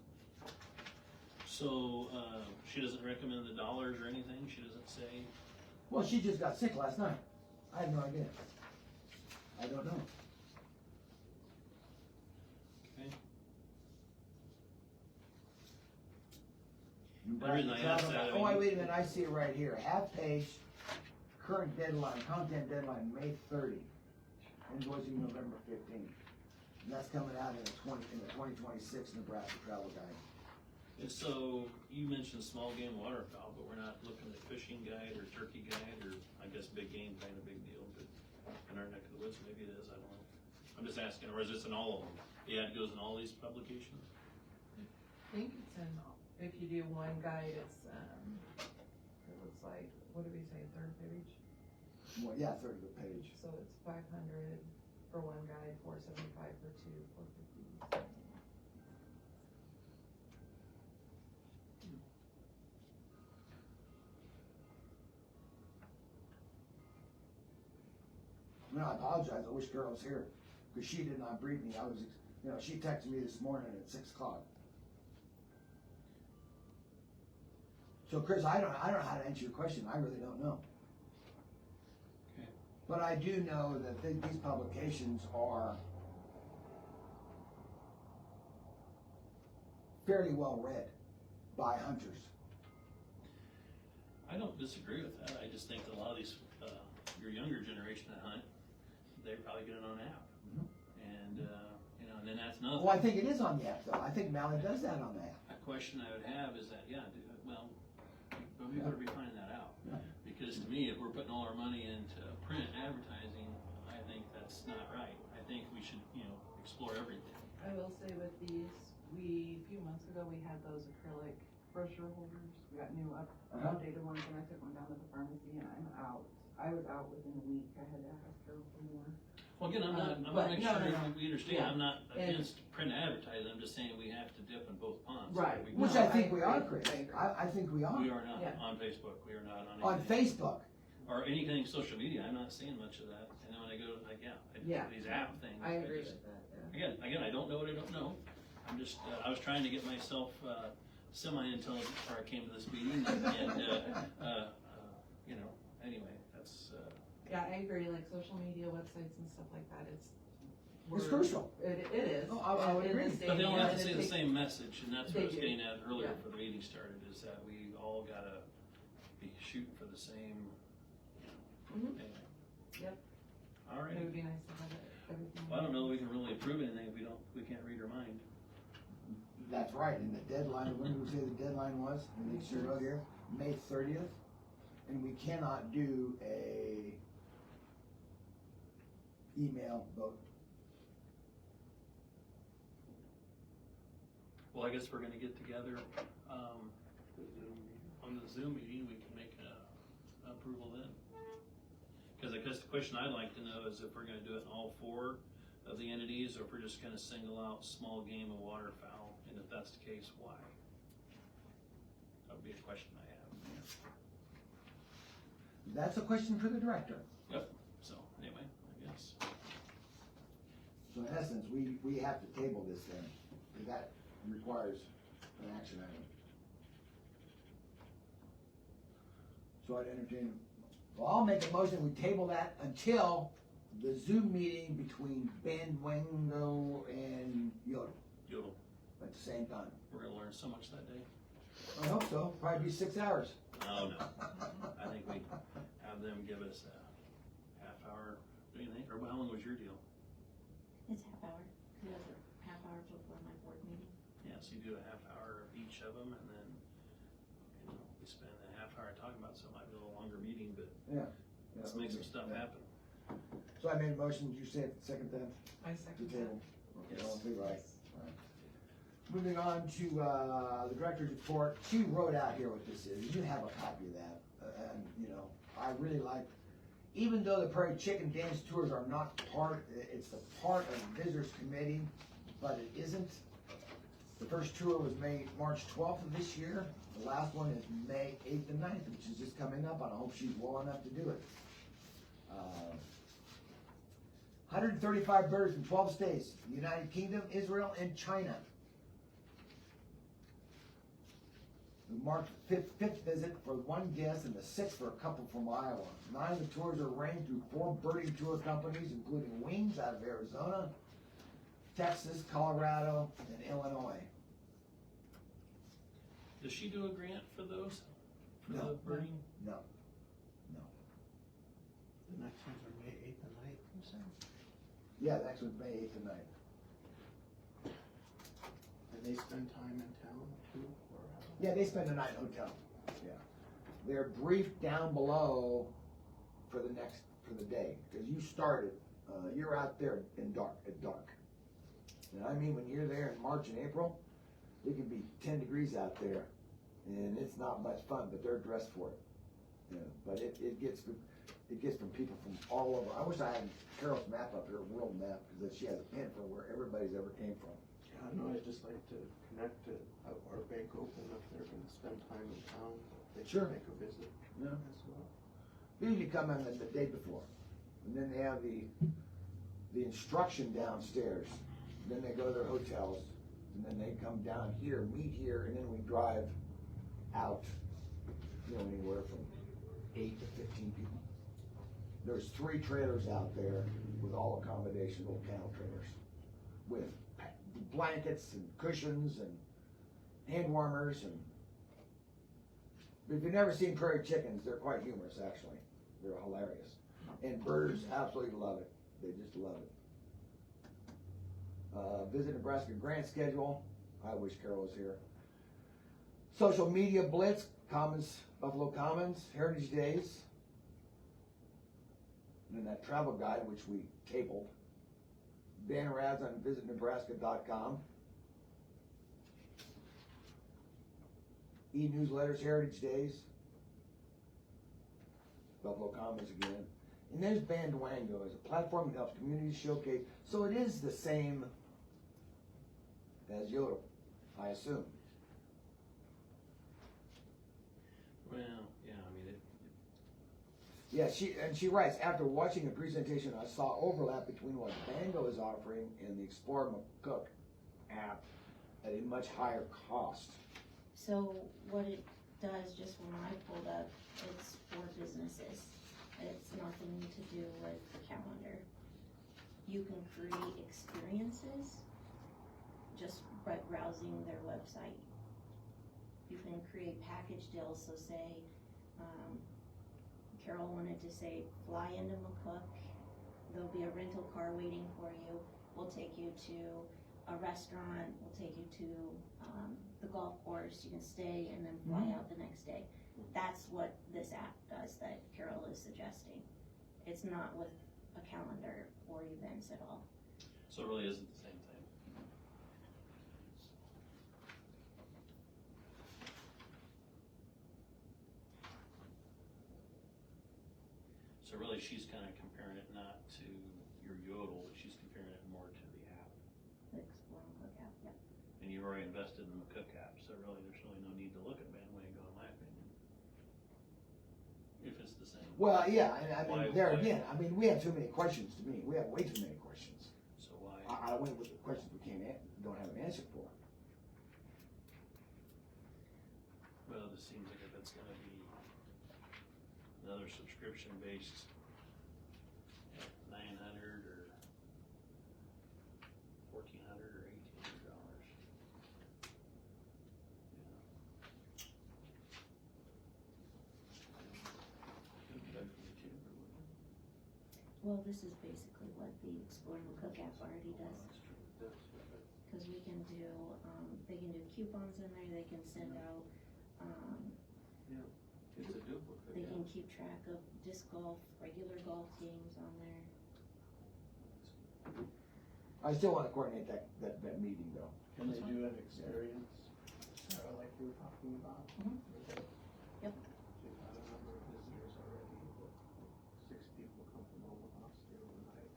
Speaker 3: So she doesn't recommend the dollars or anything? She doesn't say?
Speaker 1: Well, she just got sick last night. I have no idea. I don't know.
Speaker 3: Okay.
Speaker 1: You
Speaker 3: The reason I asked that,
Speaker 1: Oh, wait a minute, I see it right here. Half page, current deadline, content deadline, May 30. Invoicing November 15th. And that's coming out in the 2026 Nebraska Travel Guide.
Speaker 3: And so you mentioned small game waterfowl, but we're not looking at fishing guide or turkey guide or I guess big game kind of big deal, but in our neck of the woods, maybe it is, I don't know. I'm just asking, or is this in all of them? Yeah, it goes in all these publications?
Speaker 7: I think it's in, if you do one guide, it's, it looks like, what did we say, third page?
Speaker 1: Well, yeah, third of the page.
Speaker 7: So it's 500, for one guy, $475 for two, $450.
Speaker 1: No, I apologize, I wish Carol was here, because she did not brief me, she texted me this morning at 6 o'clock. So Chris, I don't know how to answer your question, I really don't know.
Speaker 3: Okay.
Speaker 1: But I do know that these publications are fairly well read by hunters.
Speaker 3: I don't disagree with that, I just think that a lot of these, your younger generation that hunt, they probably get it on app.
Speaker 1: Mhm.
Speaker 3: And, and then that's another.
Speaker 1: Well, I think it is on the app though, I think Mallard does that on the app.
Speaker 3: A question I would have is that, but we better be finding that out.
Speaker 1: Yeah.
Speaker 3: Because to me, if we're putting all our money into print advertising, I think that's not right. I think we should, explore everything.
Speaker 7: I will say with these, a few months ago, we had those acrylic brochure holders. We got new updated ones, and I took one down to the pharmacy, and I'm out. I was out within a week. I had to ask Carol for more.
Speaker 3: Well, again, I'm
Speaker 7: But
Speaker 3: not making
Speaker 7: no,
Speaker 3: sure
Speaker 7: no, no.
Speaker 3: we understand,
Speaker 7: Yeah.
Speaker 3: I'm not
Speaker 7: And-
Speaker 3: against print advertising, I'm just saying we have to dip in both ponds.
Speaker 7: Right.
Speaker 3: We,
Speaker 1: Which
Speaker 7: No,
Speaker 1: I think
Speaker 7: I
Speaker 1: we
Speaker 7: agree.
Speaker 1: are, Chris,
Speaker 7: I agree.
Speaker 1: I think we are.
Speaker 3: we are not
Speaker 7: Yeah.
Speaker 3: on Facebook, we are not on
Speaker 1: On
Speaker 3: anything.
Speaker 1: Facebook,
Speaker 3: Or anything social media, I'm not seeing much of that, and then when I go,
Speaker 7: Yeah.
Speaker 3: these app things.
Speaker 7: I agree
Speaker 3: just-
Speaker 7: with that, yeah.
Speaker 3: Again, I don't know what I don't know. I'm just, I was trying to get myself, semi-intelligent before I came to this meeting, anyway, that's,
Speaker 7: Yeah, I agree, like social media websites and stuff like that,
Speaker 1: it's
Speaker 7: we're-
Speaker 1: crucial.
Speaker 7: It is.
Speaker 1: Oh, I would
Speaker 7: In
Speaker 1: agree.
Speaker 7: this day
Speaker 3: but they
Speaker 7: and
Speaker 3: all have
Speaker 7: age,
Speaker 3: to say
Speaker 7: it
Speaker 3: the
Speaker 7: takes-
Speaker 3: same message, and that's what I was
Speaker 7: They do.
Speaker 3: getting at earlier
Speaker 7: Yeah.
Speaker 3: before the meeting started, is that we all gotta be shooting for the same,
Speaker 7: Mhm.
Speaker 3: anyway.
Speaker 7: Yep.
Speaker 3: All right.
Speaker 7: It would be nice to have everything.
Speaker 3: Well, I don't know that we can really approve anything if we can't read our mind.
Speaker 1: That's right, and the deadline, when did we say the deadline was? Make sure right here, May 30th, and we cannot do a email vote.
Speaker 3: Well, I guess we're gonna get together, on the Zoom meeting, we can make a approval then. Cause I guess the question I'd like to know is if we're gonna do it in all 4 of the entities, or if we're just gonna single out small game and waterfowl, and if that's the case, why? That would be a question I have.
Speaker 1: That's a question for the director.
Speaker 3: Yep, so, anyway, I guess.
Speaker 1: So in essence, we have to table this then, because that requires an action item. So I'd entertain, well, I'll make a motion, we table that until the Zoom meeting between Ben Wango and Yoder
Speaker 3: Yodel,
Speaker 1: at the same time.
Speaker 3: we're gonna learn so much that day.
Speaker 1: I hope so, probably be 6 hours.
Speaker 3: Oh, no, I think we have them give us a half hour, do you think, or how long was your deal?
Speaker 2: It's half hour, half hour before my board meeting.
Speaker 3: Yeah, so you do a half hour of each of them, and then, we spend a half hour talking about, so it might be a little longer meeting, but
Speaker 1: Yeah.
Speaker 3: let's make some stuff
Speaker 1: Yeah.
Speaker 3: happen.
Speaker 1: So I made a motion, did you say it second then?
Speaker 7: I
Speaker 1: To
Speaker 7: second that.
Speaker 1: table?
Speaker 3: Yes.
Speaker 1: All in favor, aye. Alright. Moving on to, the director's report, she wrote out here what this is, you have a copy of that, and, I really like, even though the Prairie Chicken Dance Tours are not it's the part of the Visitors Committee, but it isn't. The first tour was March 12th of this year, the last one is May 8th and 9th, which is just coming up, and I hope she's well enough to do it. 135 birds in 12 states, the United Kingdom, Israel, and China. We marked the fifth visit for one guest and the 6th for a couple from Iowa. 9 of the tours are arranged through 4 birding tour companies, including Wings out of Arizona, Texas, Colorado, and Illinois.
Speaker 3: Does she do a grant for those? For
Speaker 1: No.
Speaker 3: the birding?
Speaker 1: No.
Speaker 6: The next ones are May 8th and 9th, you said?
Speaker 1: Yeah, the next one's May 8th and 9th.
Speaker 6: And they spend time in town too, or how?
Speaker 1: Yeah, they spend the night in a hotel. Yeah. They're briefed down below for the day, because you started, you're out there at dark. And I mean, when you're there in March and April, it can be 10 degrees out there, and it's not much fun, but they're dressed for it. But it gets from people from all over. I wish I had Carol's map up here, world map, because she has a pin for where everybody's ever came from.
Speaker 6: Yeah, no, I'd just like to connect to our bank open if they're gonna spend time in town, they
Speaker 1: Sure.
Speaker 6: should make a visit
Speaker 1: Yeah.
Speaker 6: as well.
Speaker 1: They usually come in the day before, and then they have the instruction downstairs. Then they go to their hotels, and then they come down here, meet here, and then we drive out. Anywhere from 8 to 15 people. There's 3 trailers out there with all accommodation, little kennel trailers, with blankets and cushions and hand warmers and. If you've never seen prairie chickens, they're quite humorous, actually. They're hilarious. And birds absolutely love it. They just love it. Visit Nebraska grant schedule. I wish Carol was here. Social media blitz, Commons, Buffalo Commons, Heritage Days. And then that travel guide, which we tabled. Banner ads on visitnebraska.com. E-newsletters, Heritage Days. Buffalo Commons again. And there's Bandwango as a platform that helps communities showcase. So it is the same as Yodel, I assume.
Speaker 3: Well, yeah, I mean,
Speaker 1: Yeah, she writes, after watching the presentation, I saw overlap between what Bango is offering and the Explore McCook app at a much higher cost.
Speaker 2: So what it does, just when I pulled up, it's for businesses. It's nothing to do with the calendar. You can create experiences just by browsing their website. You can create package deals, so say, Carol wanted to say, fly into McCook, there'll be a rental car waiting for you, we'll take you to a restaurant, we'll take you to the golf course, you can stay and then fly out the next day. That's what this app does that Carol is suggesting. It's not with a calendar or events at all.
Speaker 3: so it really isn't the same thing. So really, she's kind of comparing it not to your Yodel, she's comparing it more to the app.
Speaker 2: The Explore McCook app, yep.
Speaker 3: And you've already invested in the McCook app, so really, there's really no need to look at Bandwago, in my opinion. If it's the same.
Speaker 1: Well, yeah, and I mean,
Speaker 3: Why-
Speaker 1: again, I mean, we have too many questions to me. We have way too many questions.
Speaker 3: So why?
Speaker 1: I went with the questions we don't have an answer for.
Speaker 3: Well, this seems like if it's gonna be another subscription-based at $900 or $1,400 or $1,800.
Speaker 2: Well, this is basically what the Explore McCook app already does. Cause we can do, they can do coupons in there, they can send out,
Speaker 4: It's a duplicate.
Speaker 2: they can keep track of disc golf, regular golf games on there.
Speaker 1: I still wanna coordinate that meeting though.
Speaker 6: Can they do an experience, like we were talking about?
Speaker 2: Mhm. Yep.
Speaker 6: We've had a number of visitors already, 6 people come from Omaha, stay overnight.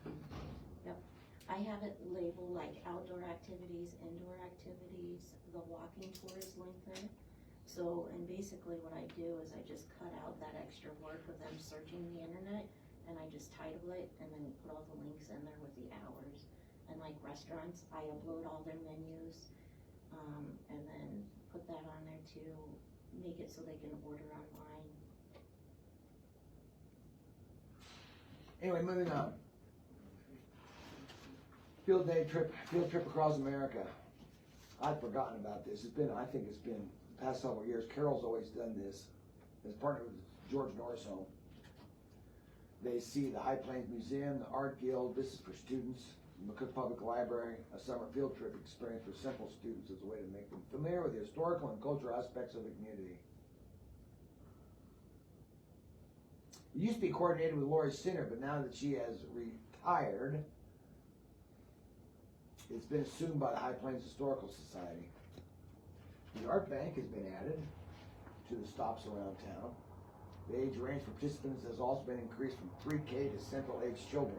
Speaker 2: I have it labeled like outdoor activities, indoor activities, the walking tour is linked there. So, and basically what I do is I just cut out that extra work of them searching the internet, and I just title it, and then put all the links in there with the hours. And like restaurants, I upload all their menus, and then put that on there to make it so they can order online.
Speaker 1: Anyway, moving on. Field trip across America. I'd forgotten about this. I think it's been the past several years. Carol's always done this. As partnered with George Norris Home. They see the High Plains Museum, the Art Guild. This is for students. McCook Public Library, a summer field trip experience for simple students as a way to make them familiar with the historical and cultural aspects of the community. It used to be coordinated with Lori Sinner, but now that she has retired, it's been assumed by the High Plains Historical Society. The Art Bank has been added to the stops around town. The age range for participants has also been increased from pre-K to central age children.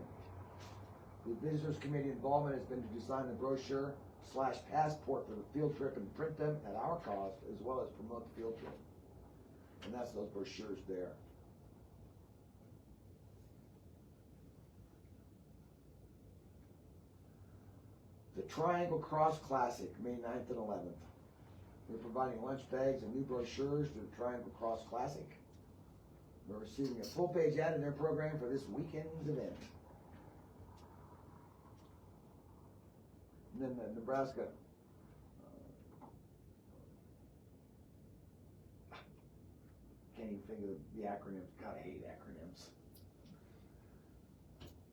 Speaker 1: The visitors committee involvement has been to design the brochure / passport for the field trip and print them at our cost, as well as promote the field trip. And that's those brochures there. The Triangle Cross Classic, May 9th and 11th. We're providing lunch bags and new brochures to the Triangle Cross Classic. We're receiving a full-page ad in their program for this weekend's event. And then the Nebraska can't even think of the acronyms. God, I hate acronyms.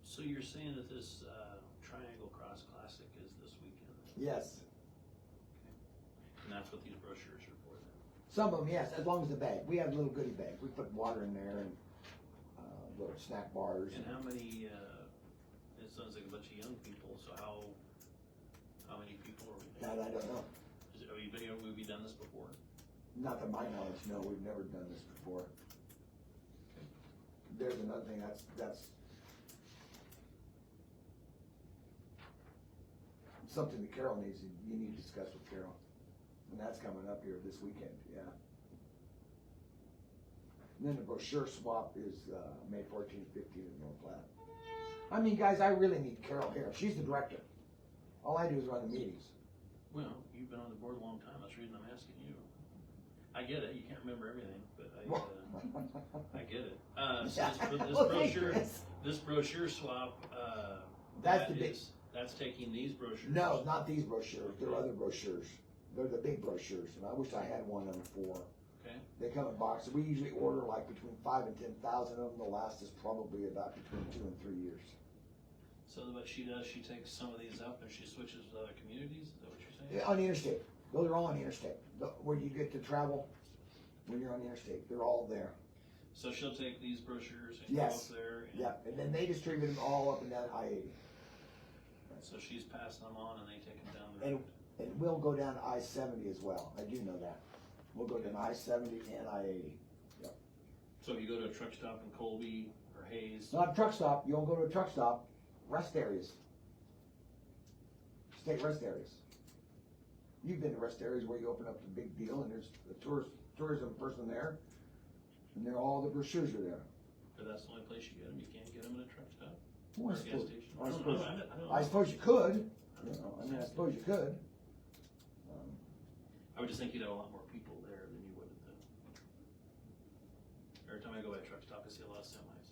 Speaker 3: So you're saying that this Triangle Cross Classic is this weekend?
Speaker 1: Yes.
Speaker 3: And that's what these brochures are for then?
Speaker 1: Some of them, yes, as long as the bag. We have little goodie bags. We put water in there and little snack bars.
Speaker 3: And how many, it sounds like a bunch of young people, so how many people are we?
Speaker 1: That I don't know.
Speaker 3: Have we done this before?
Speaker 1: Not to my knowledge, no, we've never done this before. There's another thing, that's something that Carol needs, you need to discuss with Carol. And that's coming up here this weekend, yeah. And then the brochure swap is May 14th, 15th in North Platte. I mean, guys, I really need Carol here. She's the director. All I do is run the meetings.
Speaker 3: Well, you've been on the board a long time, that's the reason I'm asking you. I get it, you can't remember everything, but I get it. So this brochure swap,
Speaker 1: That's the big.
Speaker 3: that's taking these brochures?
Speaker 1: No, not these brochures. They're other brochures. They're the big brochures, and I wish I had one of them for.
Speaker 3: Okay.
Speaker 1: They come in boxes. We usually order like between 5,000 and 10,000 of them. They'll last us probably about between 2 and 3 years.
Speaker 3: So what she does, she takes some of these up and she switches with other communities, is that what you're saying?
Speaker 1: Yeah, on the interstate. Those are all on the interstate. Where you get to travel, when you're on the interstate, they're all there.
Speaker 3: So she'll take these brochures and go
Speaker 1: Yes.
Speaker 3: up there? And
Speaker 1: Yeah, and then they distribute them all up and down I-80.
Speaker 3: so she's passing them on and they take them down the
Speaker 1: And,
Speaker 3: road?
Speaker 1: and we'll go down to I-70 as well. I do know that. We'll go down I-70 and I-80.
Speaker 3: So if you go to a truck stop in Colby or Hayes,
Speaker 1: Not a truck stop. You'll go to a truck stop. Rest areas. State rest areas. You've been to rest areas where you open up the big deal and there's a tourism person there, and all the brochures are there.
Speaker 3: but that's the only place you get them, you can't get them in a truck stop?
Speaker 1: Well,
Speaker 3: Or a gas station?
Speaker 1: I
Speaker 3: I don't
Speaker 1: suppose,
Speaker 3: know, I don't
Speaker 1: I
Speaker 3: know.
Speaker 1: suppose you could. I suppose you could.
Speaker 3: I would just think you'd have a lot more people there than you would at the. Every time I go by a truck stop, I see a lot of semis.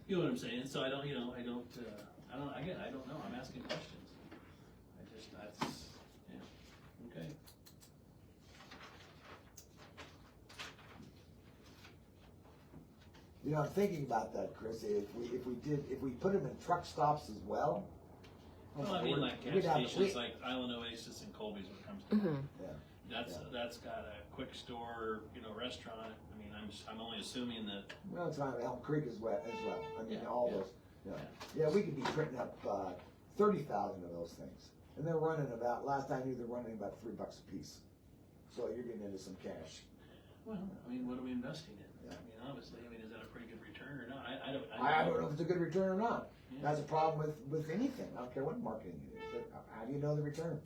Speaker 3: You know what I'm saying? So I don't know, I'm asking questions. That's, yeah, okay.
Speaker 1: You know, I'm thinking about that, Chris. If we put them in truck stops as well.
Speaker 3: Well, I mean, like gas stations, like Island Oasis and Colby's what comes to mind.
Speaker 1: Yeah.
Speaker 3: That's got a quick store, restaurant. I mean, I'm only assuming that.
Speaker 1: Well, it's on Elm Creek as well. I mean,
Speaker 3: Yeah,
Speaker 1: all
Speaker 3: yeah.
Speaker 1: those. Yeah, we could be printing up 30,000 of those things, and they're running about. Last I knew, they're running about $3 a piece. So you're getting into some cash.
Speaker 3: Well, I mean, what are we investing in?
Speaker 1: Yeah.
Speaker 3: I mean, obviously, is that a pretty good return or not? I don't
Speaker 1: know if it's a good return or not.
Speaker 3: Yeah.
Speaker 1: That's a problem with anything. I don't care what marketing it is. How do you know the return?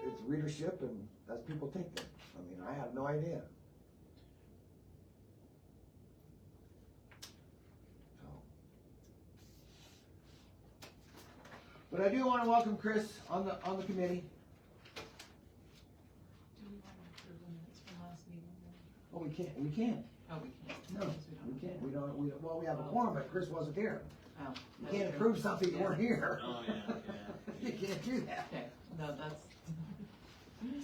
Speaker 1: It's readership, and as people take them. I mean, I have no idea. So. But I do want to welcome Chris on the committee.
Speaker 5: Do we want to approve the minutes from last meeting?
Speaker 1: Oh, we can't. We can't.
Speaker 5: Oh, we can't.
Speaker 1: No, we can't. We don't. Well, we have a quorum, but Chris wasn't here.
Speaker 5: Oh.
Speaker 1: You can't approve something you weren't here.
Speaker 3: Oh, yeah.
Speaker 1: You can't do that.
Speaker 5: Okay, no, that's,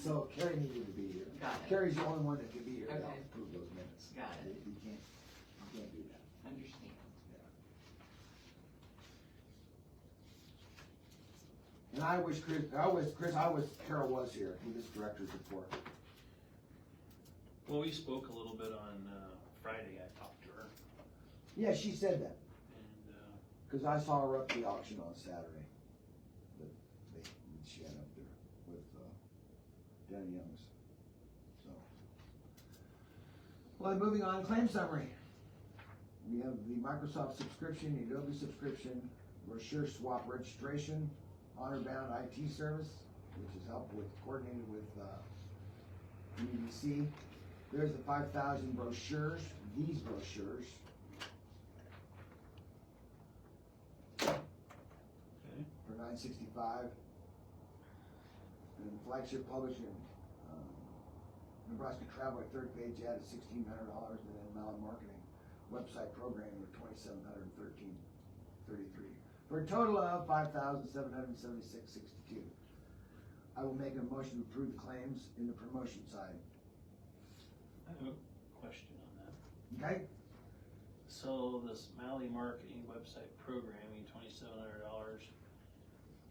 Speaker 1: So Carrie needed to be here.
Speaker 5: Got it.
Speaker 1: Carrie's the only one that could be here to help
Speaker 5: Okay.
Speaker 1: approve those minutes.
Speaker 5: Got it.
Speaker 1: You can't do that.
Speaker 5: understand.
Speaker 1: And I wish Carol was here with this director's report.
Speaker 3: Well, we spoke a little bit on Friday. I talked to her,
Speaker 1: Yeah, she said that,
Speaker 3: and
Speaker 1: cause I saw her up at the auction on Saturday. That she had up there with, Danny Young's, so. Well, moving on, claim summary. We have the Microsoft subscription, the Adobe subscription, brochure swap registration, honor bound IT service, which is helped with, coordinated with, EDC. There's the 5,000 brochures, these brochures.
Speaker 3: Okay.
Speaker 1: For $965. And flagship publishing, Nebraska Traveler third page ad at $1,600, and then Malin Marketing website programming at $2,713.33 for a total of $5,776.62. I will make a motion to approve the claims in the promotion side.
Speaker 3: I have a question on that.
Speaker 1: Okay?
Speaker 3: So this Mally Marketing website programming, $2,700,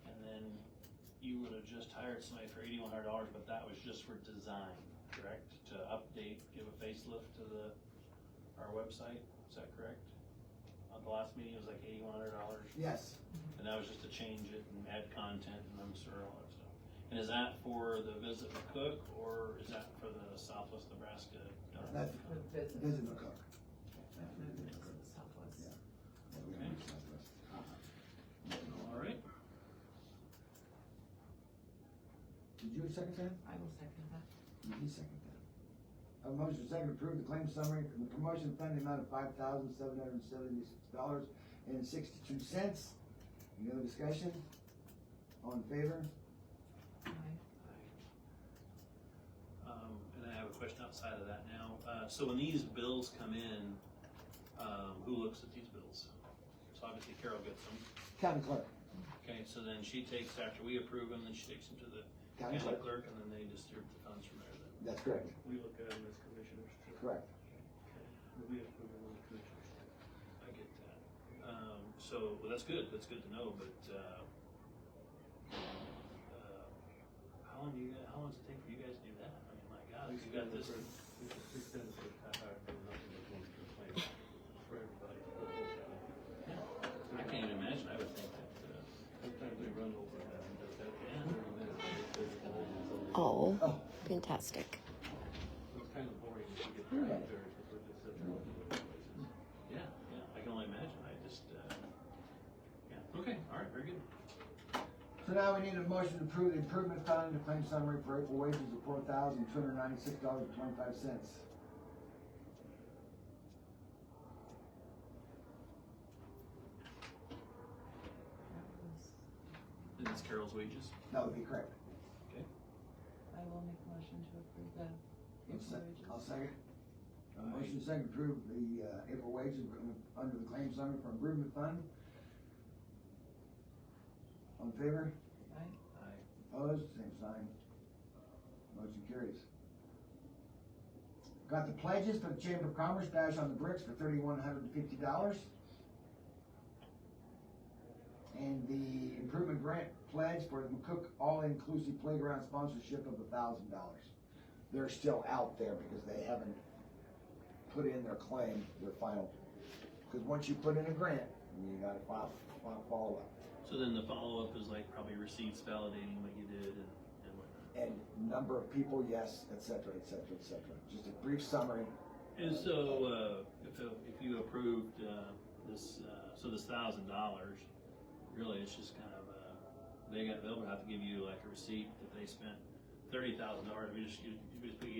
Speaker 3: and then you would have just hired somebody for $8,100, but that was just for design, correct? To update, give a facelift to our website, is that correct? At the last meeting, it was like $8,100,
Speaker 1: Yes.
Speaker 3: and that was just to change it and add content and I'm sure all that stuff. And is that for the Visit McCook, or is that for the Southwest Nebraska?
Speaker 1: That's Visit McCook.
Speaker 5: Southwest.
Speaker 1: Yeah.
Speaker 3: Okay. All right.
Speaker 1: Did you second that?
Speaker 5: I will second that.
Speaker 1: You second that. A motion second to approve the claim summary from the promotion fund, the amount of $5,776.62. Any other discussion? All in favor?
Speaker 5: Aye.
Speaker 3: And I have a question outside of that now. So when these bills come in, who looks at these bills? So obviously Carol gets them.
Speaker 1: County clerk.
Speaker 3: Okay, so then she takes, after we approve them, then she takes them to the
Speaker 1: County
Speaker 3: county
Speaker 1: clerk.
Speaker 3: clerk, and then they distribute the funds from there then.
Speaker 1: That's correct.
Speaker 4: We look at them as commissioners too.
Speaker 1: Correct.
Speaker 4: We approve them on the commissioners.
Speaker 3: I get that. So, well, that's good to know, but, how long does it take for you guys to do that? I mean, my God, you got this.
Speaker 4: We extend it for half hour, but nothing but one complaint for everybody. For the whole county.
Speaker 3: I can't even imagine, I would think that,
Speaker 4: Sometimes they run over that and does that for
Speaker 3: Yeah.
Speaker 4: 30 minutes. and they say,
Speaker 8: Oh,
Speaker 1: Oh.
Speaker 8: fantastic.
Speaker 4: It's kind of boring if you get there and there, because we're just sitting there looking at places.
Speaker 3: yeah, I can only imagine, I just, yeah, okay, all right, very good.
Speaker 1: So now we need a motion to approve the improvement fund, the claim summary for April wages of $4,296.25.
Speaker 3: And it's Carol's wages,
Speaker 1: That would be correct.
Speaker 3: okay?
Speaker 7: I will make a motion to approve the April wages.
Speaker 1: I'll second. Motion second to approve the April wages under the claim summary for improvement fund. All in favor?
Speaker 7: Aye.
Speaker 1: Opposed? Same sign. Motion carries. Got the pledges for the Chamber of Commerce Bash on the Bricks for $3,150. And the improvement grant pledge for the McCook all-inclusive playground sponsorship of $1,000. They're still out there because they haven't put in their claim, their final. Because once you put in a grant, you gotta follow up.
Speaker 3: So then the follow-up is like probably receipts validating what you did and whatnot.
Speaker 1: And number of people, yes, et cetera, et cetera, et cetera. Just a brief summary.
Speaker 3: And so, if you approved, this, so this $1,000, really it's just kind of, they'll have to give you like a receipt that they spent $30,000. You just give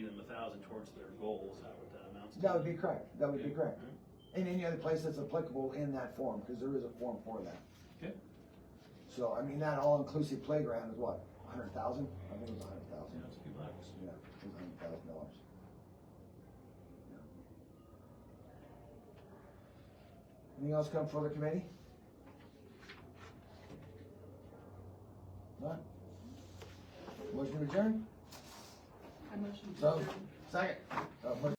Speaker 3: them $1,000 towards their goal, is that what that amounts to?
Speaker 1: That would be correct, that would be
Speaker 3: Okay.
Speaker 1: correct. And any other place that's applicable in that form, because there is a form for that.
Speaker 3: Okay.
Speaker 1: So, I mean, that all-inclusive playground is what, 100,000? I think it was 100,000.
Speaker 3: Yeah, it's a few bucks.
Speaker 1: Yeah, it was $100,000. Anything else come for the committee? None? Motion to adjourn?
Speaker 7: I motion to
Speaker 1: So,
Speaker 7: adjourn.
Speaker 1: second.